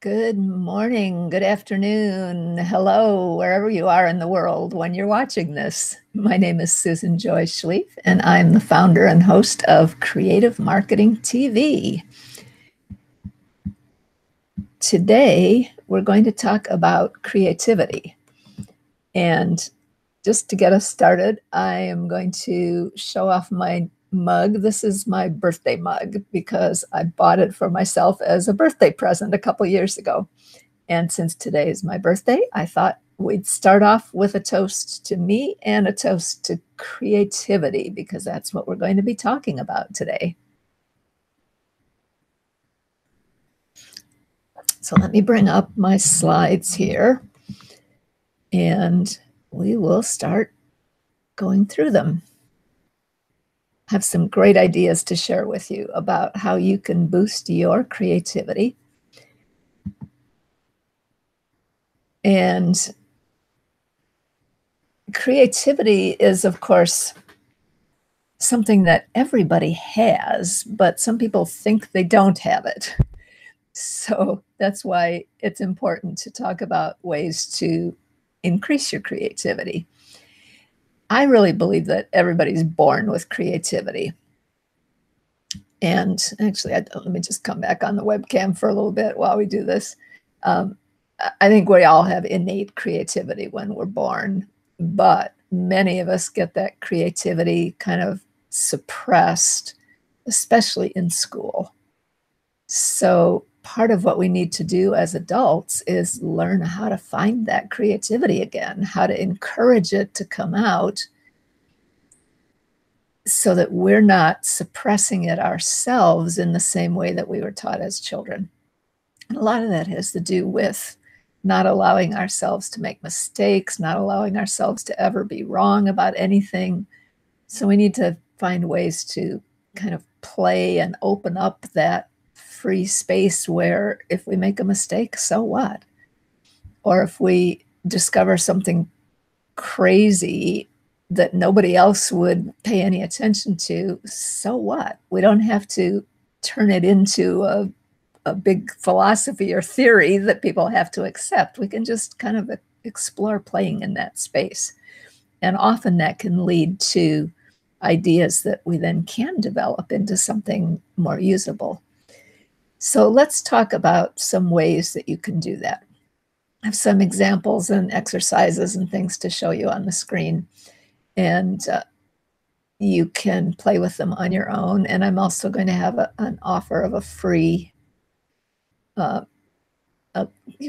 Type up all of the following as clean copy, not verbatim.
Good morning, good afternoon, hello, wherever you are in the world when you're watching this. My name is Susan Joy Schlief, and I'm the founder and host of Creative Marketing TV. Today, we're going to talk about creativity. And just to get us started, I am going to show off my mug. This is my birthday mug because I bought it for myself as a birthday present a couple years ago. And since today is my birthday, I thought we'd start off with a toast to me and a toast to creativity, because that's what we're going to be talking about today. So let me bring up my slides here, and we will start going through them. I have some great ideas to share with you about how you can boost your creativity. And creativity is, of course, something that everybody has, but some people think they don't have it. So that's why it's important to talk about ways to increase your creativity. I really believe that everybody's born with creativity. And actually, let me just come back on the webcam for a little bit while we do this. I think we all have innate creativity when we're born, but many of us get that creativity kind of suppressed, especially in school. So part of what we need to do as adults is learn how to find that creativity again, how to encourage it to come out so that we're not suppressing it ourselves in the same way that we were taught as children. And a lot of that has to do with not allowing ourselves to make mistakes, not allowing ourselves to ever be wrong about anything. So we need to find ways to kind of play and open up that free space where if we make a mistake, so what? Or if we discover something crazy that nobody else would pay any attention to, so what? We don't have to turn it into a big philosophy or theory that people have to accept. We can just kind of explore playing in that space. And often that can lead to ideas that we then can develop into something more usable. So let's talk about some ways that you can do that. I have some examples and exercises and things to show you on the screen, and you can play with them on your own. And I'm also going to have an offer of a free, you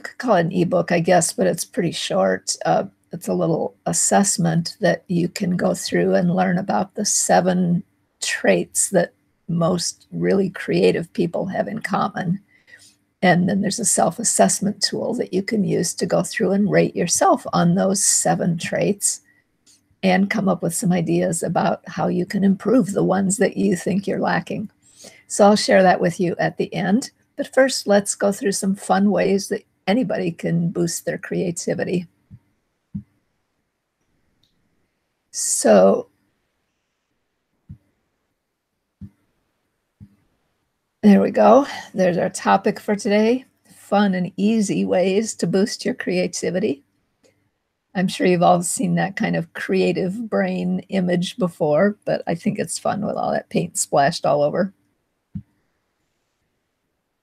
could call it an ebook, I guess, but it's pretty short. It's a little assessment that you can go through and learn about the 7 traits that most really creative people have in common. And then there's a self-assessment tool that you can use to go through and rate yourself on those 7 traits and come up with some ideas about how you can improve the ones that you think you're lacking. So I'll share that with you at the end. But first, let's go through some fun ways that anybody can boost their creativity. So there we go. There's our topic for today. Fun and easy ways to boost your creativity. I'm sure you've all seen that kind of creative brain image before, but I think it's fun with all that paint splashed all over.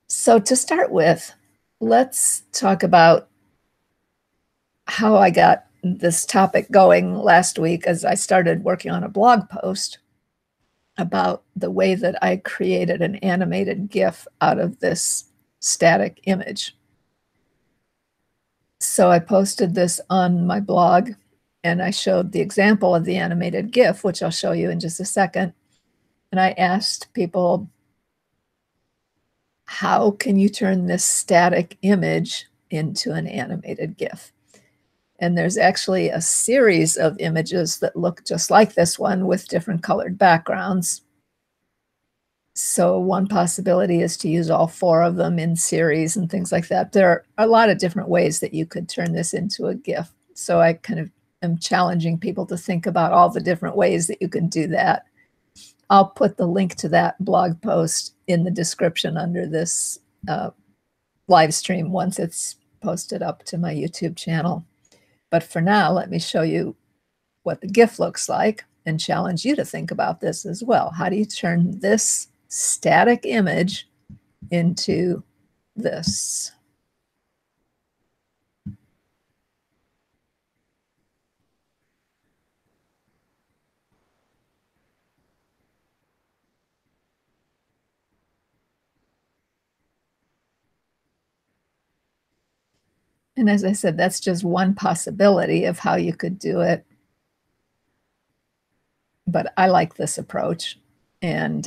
So to start with, let's talk about how I got this topic going last week as I started working on a blog post about the way that I created an animated GIF out of this static image. So I posted this on my blog, and I showed the example of the animated GIF, which I'll show you in just a second. And I asked people, how can you turn this static image into an animated GIF? And there's actually a series of images that look just like this one with different colored backgrounds. So one possibility is to use all 4 of them in series and things like that. There are a lot of different ways that you could turn this into a GIF. So I kind of am challenging people to think about all the different ways that you can do that. I'll put the link to that blog post in the description under this live stream once it's posted up to my YouTube channel. But for now, let me show you what the GIF looks like and challenge you to think about this as well. How do you turn this static image into this? And as I said, that's just one possibility of how you could do it. But I like this approach. And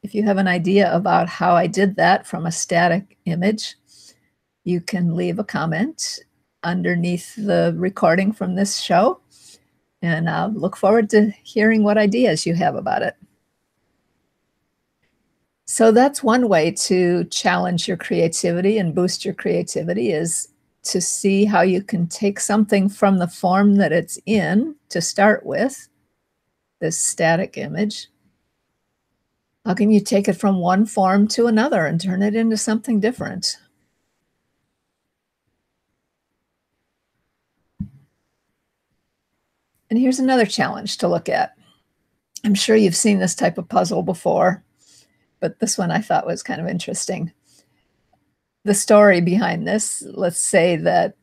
if you have an idea about how I did that from a static image, you can leave a comment underneath the recording from this show. And I'll look forward to hearing what ideas you have about it. So that's one way to challenge your creativity and boost your creativity, is to see how you can take something from the form that it's in to start with, this static image. How can you take it from one form to another and turn it into something different? And here's another challenge to look at. I'm sure you've seen this type of puzzle before, but this one I thought was kind of interesting. The story behind this, let's say that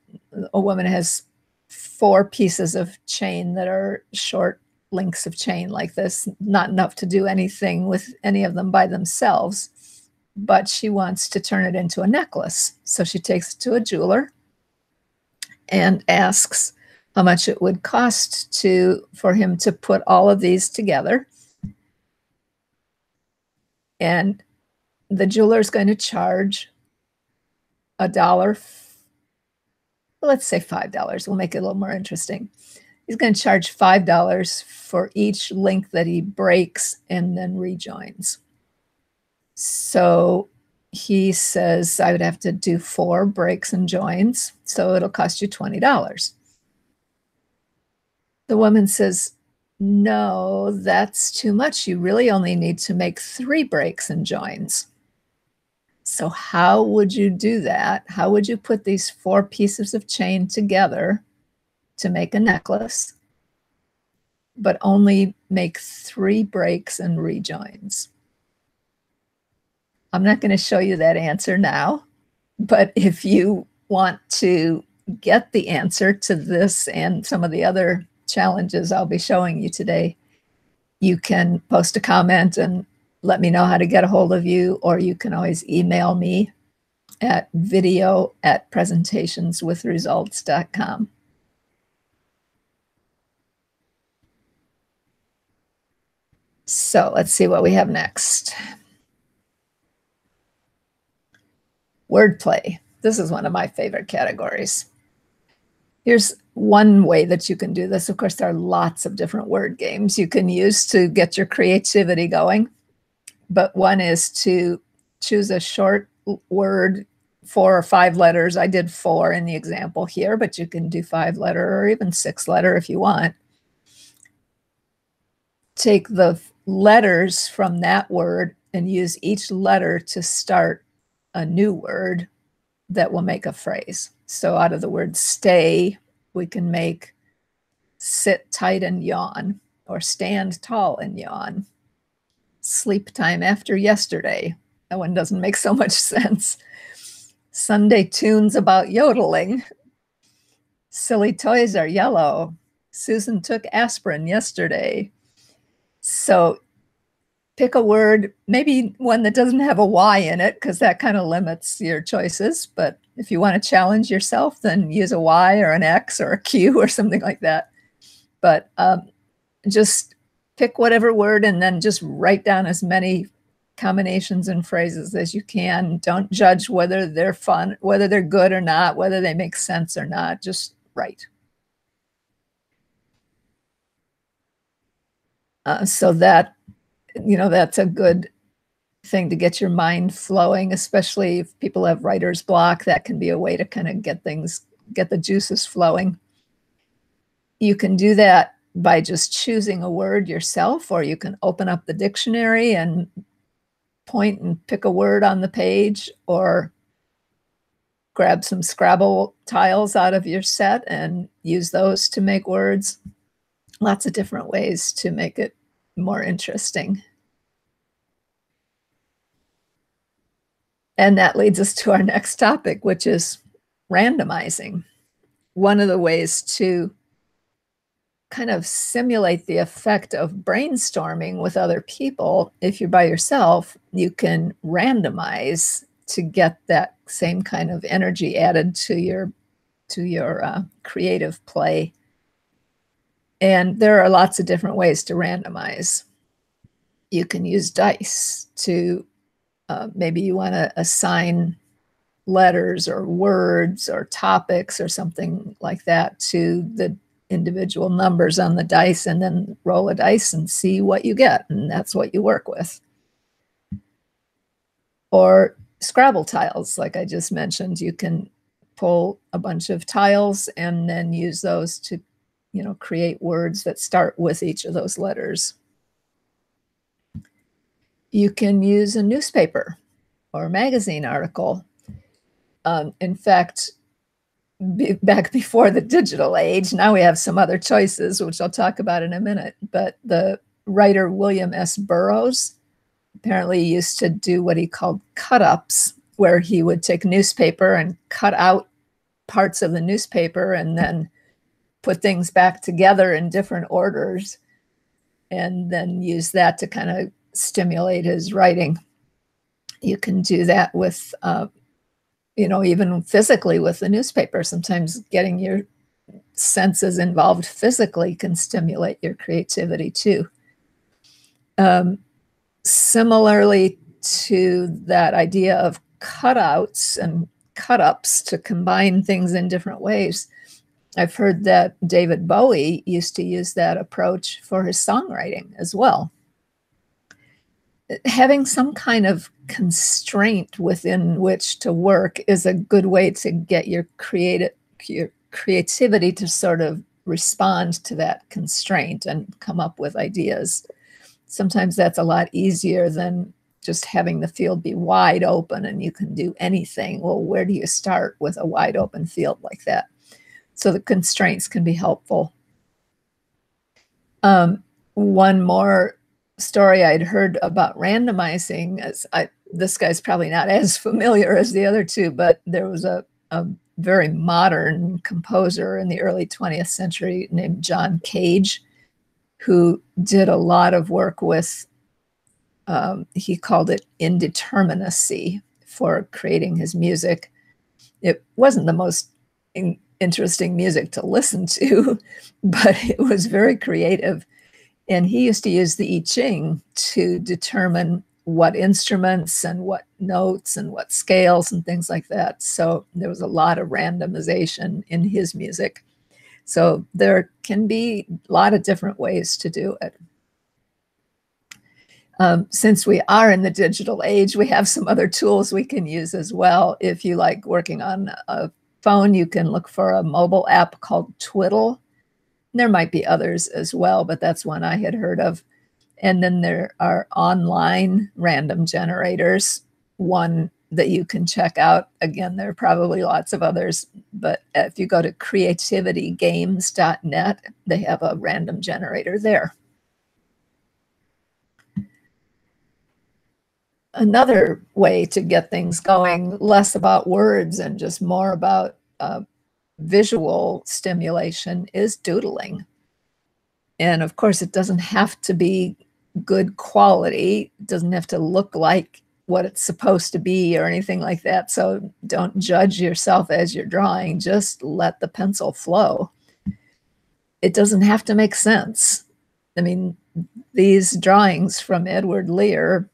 a woman has 4 pieces of chain that are short links of chain like this, not enough to do anything with any of them by themselves, but she wants to turn it into a necklace. So she takes it to a jeweler and asks how much it would cost for him to put all of these together. And the jeweler is going to charge $1, let's say $5. We'll make it a little more interesting. He's going to charge $5 for each link that he breaks and then rejoins. So he says, I would have to do 4 breaks and joins, so it'll cost you $20. The woman says, no, that's too much. You really only need to make 3 breaks and joins. So how would you do that? How would you put these 4 pieces of chain together to make a necklace, but only make 3 breaks and rejoins? I'm not going to show you that answer now, but if you want to get the answer to this and some of the other challenges I'll be showing you today, you can post a comment and let me know how to get a hold of you, or you can always email me at video@presentationswithresults.com. So let's see what we have next. Wordplay. This is one of my favorite categories. Here's one way that you can do this. Of course, there are lots of different word games you can use to get your creativity going. But one is to choose a short word, 4 or 5 letters. I did 4 in the example here, but you can do 5-letter or even 6-letter if you want. Take the letters from that word and use each letter to start a new word that will make a phrase. So out of the word stay, we can make sit tight and yawn, or stand tall and yawn. Sleep time after yesterday. That one doesn't make so much sense. Sunday tunes about yodeling. Silly toys are yellow. Susan took aspirin yesterday. So pick a word, maybe one that doesn't have a Y in it, because that kind of limits your choices. But if you want to challenge yourself, then use a Y or an X or a Q or something like that. But just pick whatever word and then just write down as many combinations and phrases as you can. Don't judge whether they're fun, whether they're good or not, whether they make sense or not. Just write. So that, that's a good thing to get your mind flowing, especially if people have writer's block. That can be a way to kind of get the juices flowing. You can do that by just choosing a word yourself, or you can open up the dictionary and point and pick a word on the page, or grab some Scrabble tiles out of your set and use those to make words. Lots of different ways to make it more interesting. And that leads us to our next topic, which is randomizing. One of the ways to kind of simulate the effect of brainstorming with other people, if you're by yourself, you can randomize to get that same kind of energy added to your creative play. And there are lots of different ways to randomize. You can use dice to maybe you want to assign letters or words or topics or something like that to the individual numbers on the dice, and then roll a dice and see what you get, and that's what you work with. Or Scrabble tiles, like I just mentioned, you can pull a bunch of tiles and then use those to, create words that start with each of those letters. You can use a newspaper or a magazine article. In fact, back before the digital age, now we have some other choices, which I'll talk about in a minute, but the writer William S. Burroughs apparently used to do what he called cut-ups, where he would take newspaper and cut out parts of the newspaper and then put things back together in different orders, and then use that to kind of stimulate his writing. You can do that with even physically with the newspaper. Sometimes getting your senses involved physically can stimulate your creativity too. Similarly to that idea of cutouts and cut-ups to combine things in different ways, I've heard that David Bowie used to use that approach for his songwriting as well. Having some kind of constraint within which to work is a good way to get your creativity to sort of respond to that constraint and come up with ideas. Sometimes that's a lot easier than just having the field be wide open and you can do anything. Well, where do you start with a wide open field like that? So the constraints can be helpful. One more story I'd heard about randomizing, this guy's probably not as familiar as the other two, but there was a very modern composer in the early 20th century named John Cage, who did a lot of work with, he called it indeterminacy for creating his music. It wasn't the most interesting music to listen to, but it was very creative. And he used to use the I Ching to determine what instruments and what notes and what scales and things like that. So there was a lot of randomization in his music. So there can be a lot of different ways to do it. Since we are in the digital age, we have some other tools we can use as well. If you like working on a phone, you can look for a mobile app called Twiddle. There might be others as well, but that's one I had heard of. And then there are online random generators, one that you can check out. Again, there are probably lots of others, but if you go to creativitygames.net, they have a random generator there. Another way to get things going, less about words and just more about visual stimulation, is doodling. And of course, it doesn't have to be good quality. It doesn't have to look like what it's supposed to be or anything like that. So don't judge yourself as you're drawing. Just let the pencil flow. It doesn't have to make sense. I mean, these drawings from Edward Lear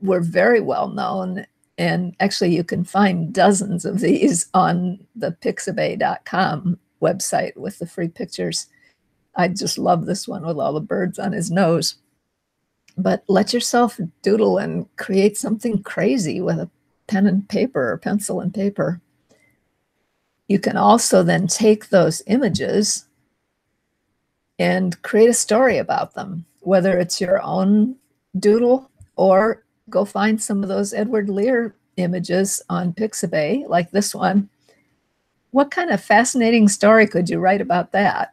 were very well known. And actually, you can find dozens of these on the pixabay.com website with the free pictures. I just love this one with all the birds on his nose. But let yourself doodle and create something crazy with a pen and paper or pencil and paper. You can also then take those images and create a story about them, whether it's your own doodle or go find some of those Edward Lear images on Pixabay, like this one, what kind of fascinating story could you write about that?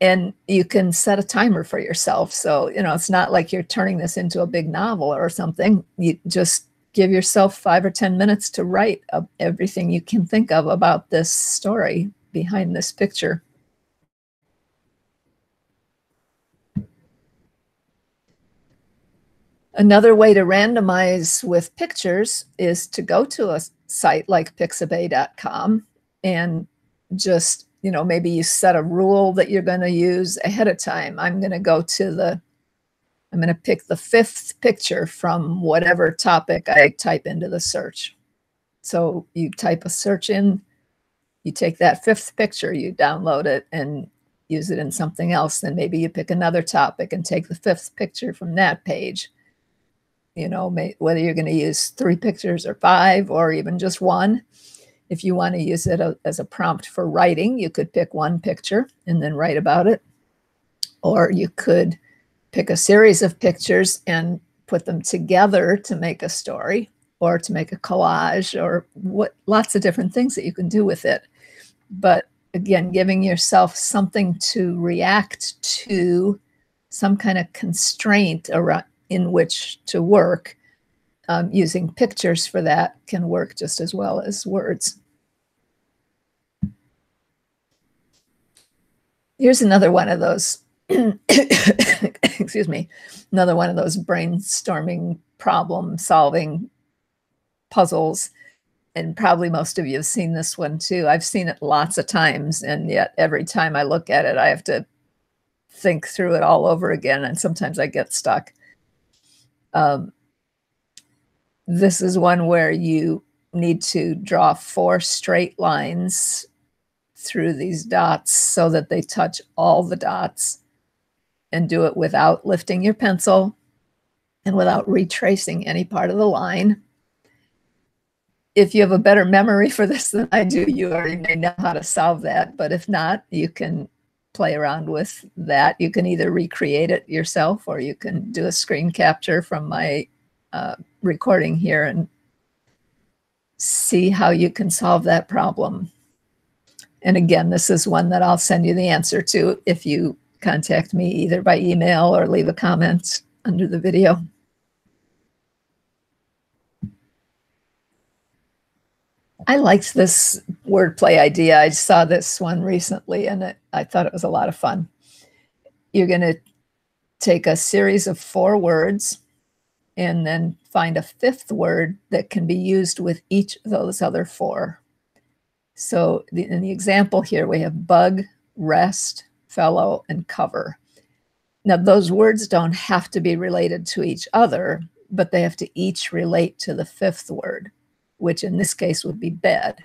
And you can set a timer for yourself. So, you know, it's not like you're turning this into a big novel or something. You just give yourself 5 or 10 minutes to write everything you can think of about this story behind this picture. Another way to randomize with pictures is to go to a site like pixabay.com and just, you know, maybe you set a rule that you're going to use ahead of time. I'm going to pick the 5th picture from whatever topic I type into the search. So you type a search in, you take that 5th picture, you download it and use it in something else. Then maybe you pick another topic and take the 5th picture from that page. You know, whether you're going to use 3 pictures or 5 or even just 1. If you want to use it as a prompt for writing, you could pick 1 picture and then write about it. Or you could pick a series of pictures and put them together to make a story or to make a collage or lots of different things that you can do with it. But again, giving yourself something to react to, some kind of constraint around in which to work, using pictures for that can work just as well as words. Here's another one of those, excuse me, another one of those brainstorming, problem-solving puzzles. And probably most of you have seen this one too. I've seen it lots of times, and yet every time I look at it, I have to think through it all over again, and sometimes I get stuck. This is one where you need to draw 4 straight lines through these dots so that they touch all the dots, and do it without lifting your pencil and without retracing any part of the line. If you have a better memory for this than I do, you already may know how to solve that. But if not, you can play around with that. You can either recreate it yourself, or you can do a screen capture from my recording here and see how you can solve that problem. And again, this is one that I'll send you the answer to if you contact me either by email or leave a comment under the video. I liked this wordplay idea. I saw this one recently and I thought it was a lot of fun. You're going to take a series of 4 words and then find a 5th word that can be used with each of those other 4. So in the example here, we have bug, rest, fellow, and cover. Now, those words don't have to be related to each other, but they have to each relate to the 5th word, which in this case would be bed.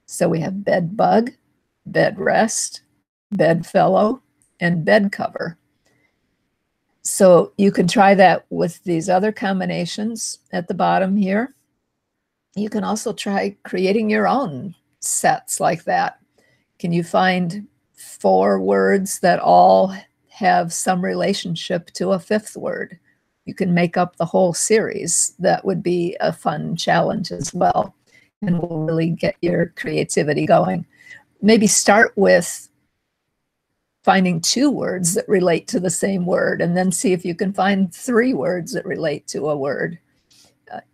So we have bed bug, bed rest, bed fellow, and bed cover. So you can try that with these other combinations at the bottom here. You can also try creating your own sets like that. Can you find 4 words that all have some relationship to a 5th word? You can make up the whole series. That would be a fun challenge as well, and will really get your creativity going. Maybe start with finding 2 words that relate to the same word, and then see if you can find 3 words that relate to a word.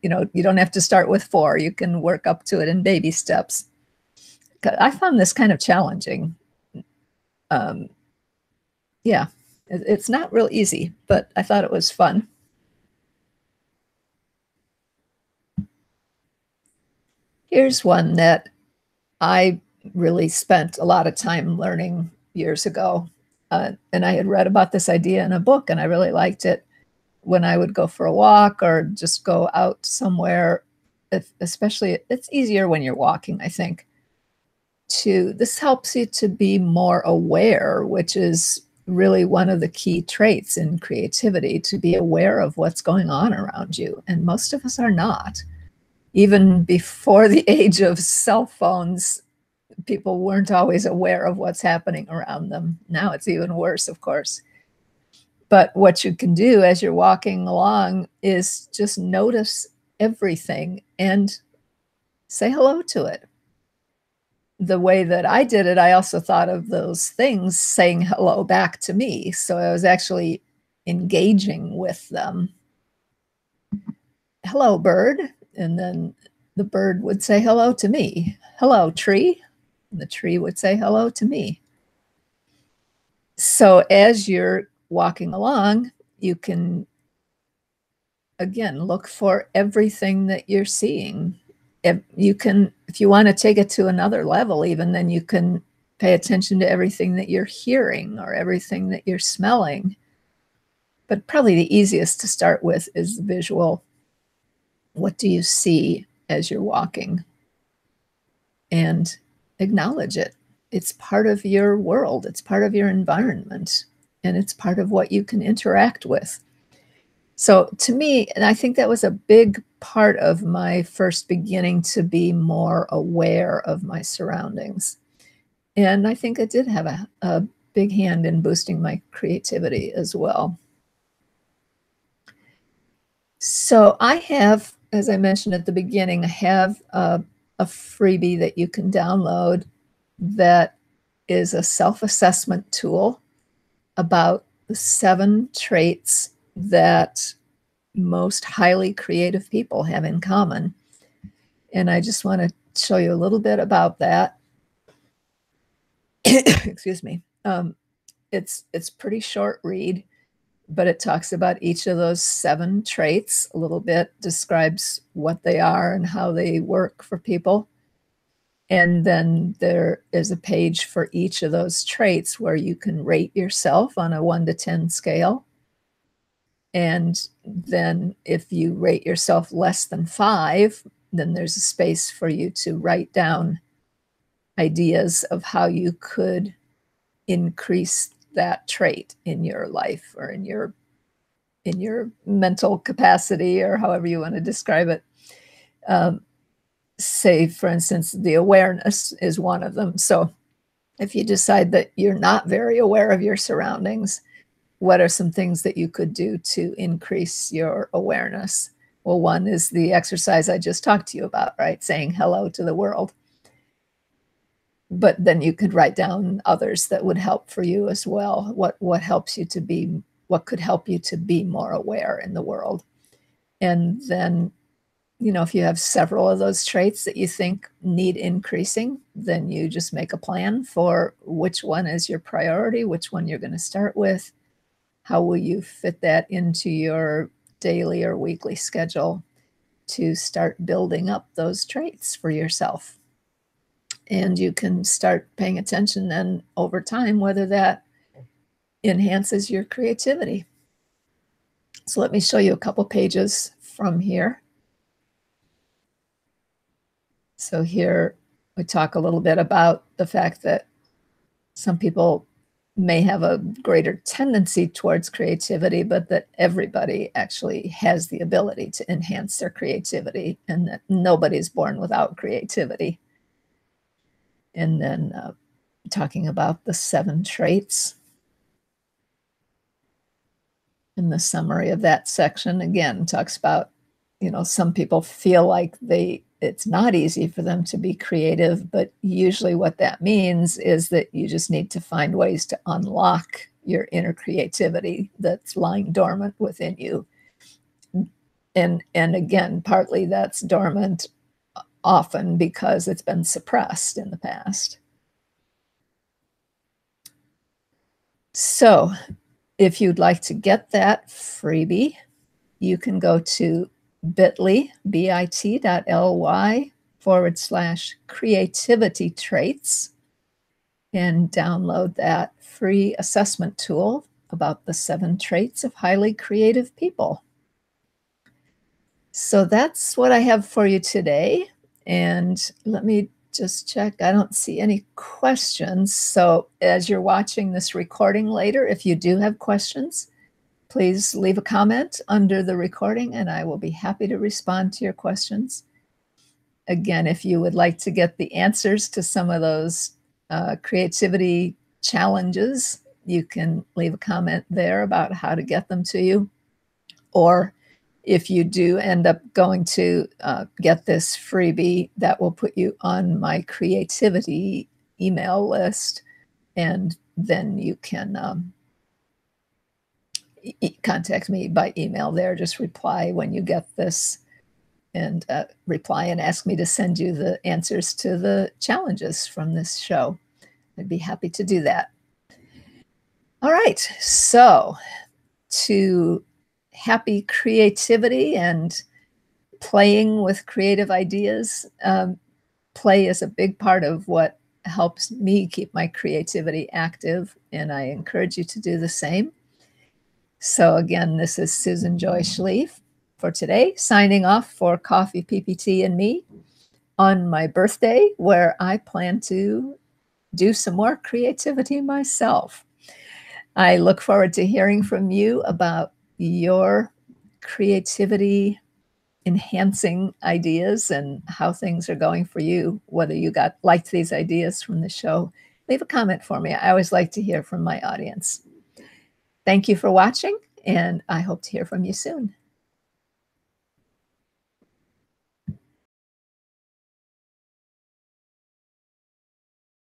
You know, you don't have to start with 4. You can work up to it in baby steps. I found this kind of challenging. Yeah, it's not real easy, but I thought it was fun. Here's one that I really spent a lot of time learning years ago. And I had read about this idea in a book, and I really liked it when I would go for a walk or just go out somewhere. Especially, it's easier when you're walking, I think. This helps you to be more aware, which is really one of the key traits in creativity, to be aware of what's going on around you. And most of us are not. Even before the age of cell phones, people weren't always aware of what's happening around them. Now it's even worse, of course. But what you can do as you're walking along is just notice everything and say hello to it. The way that I did it, I also thought of those things saying hello back to me. So I was actually engaging with them. Hello, bird. And then the bird would say hello to me. Hello, tree. And the tree would say hello to me. So as you're walking along, you can, again, look for everything that you're seeing. If you want to take it to another level, even, then you can pay attention to everything that you're hearing or everything that you're smelling. But probably the easiest to start with is the visual. What do you see as you're walking? And acknowledge it. It's part of your world. It's part of your environment. And it's part of what you can interact with. So to me, and I think that was a big part of my first beginning to be more aware of my surroundings. And I think it did have a big hand in boosting my creativity as well. So I have, as I mentioned at the beginning, I have a freebie that you can download that is a self-assessment tool about the 7 traits that most highly creative people have in common. And I just want to show you a little bit about that. Excuse me. It's pretty short read, but it talks about each of those 7 traits a little bit, describes what they are and how they work for people. And then there is a page for each of those traits where you can rate yourself on a 1 to 10 scale. And then if you rate yourself less than 5, then there's a space for you to write down ideas of how you could increase that trait in your life or in your mental capacity, or however you want to describe it. Say, for instance, the awareness is one of them. So if you decide that you're not very aware of your surroundings, what are some things that you could do to increase your awareness? Well, one is the exercise I just talked to you about, right? Saying hello to the world. But then you could write down others that would help for you as well. What helps you to be, what could help you to be more aware in the world? And then, you know, if you have several of those traits that you think need increasing, then you just make a plan for which one is your priority, which one you're going to start with. How will you fit that into your daily or weekly schedule to start building up those traits for yourself? And you can start paying attention then over time whether that enhances your creativity. So let me show you a couple pages from here. So here we talk a little bit about the fact that some people may have a greater tendency towards creativity, but that everybody actually has the ability to enhance their creativity, and that nobody's born without creativity. And then talking about the 7 traits. In the summary of that section, again, talks about, you know, some people feel like it's not easy for them to be creative, but usually what that means is that you just need to find ways to unlock your inner creativity that's lying dormant within you. And again, partly that's dormant often because it's been suppressed in the past. So if you'd like to get that freebie, you can go to bit.ly, bit.ly/creativity traits and download that free assessment tool about the 7 traits of highly creative people. So that's what I have for you today. And let me just check. I don't see any questions. So as you're watching this recording later, if you do have questions, please leave a comment under the recording and I will be happy to respond to your questions. Again, if you would like to get the answers to some of those creativity challenges, you can leave a comment there about how to get them to you. Or If you do end up going to get this freebie, that will put you on my creativity email list, and then you can contact me by email there. Just reply when you get this, and reply and ask me to send you the answers to the challenges from this show. I'd be happy to do that. All right, so to happy creativity and playing with creative ideas. Play is a big part of what helps me keep my creativity active, and I encourage you to do the same. So again, this is Susan Joy Schlief for today, signing off for Coffee, PPT, and Me on my birthday, where I plan to do some more creativity myself. I look forward to hearing from you about your creativity enhancing ideas and how things are going for you, whether you liked these ideas from the show. Leave a comment for me. I always like to hear from my audience. Thank you for watching, and I hope to hear from you soon.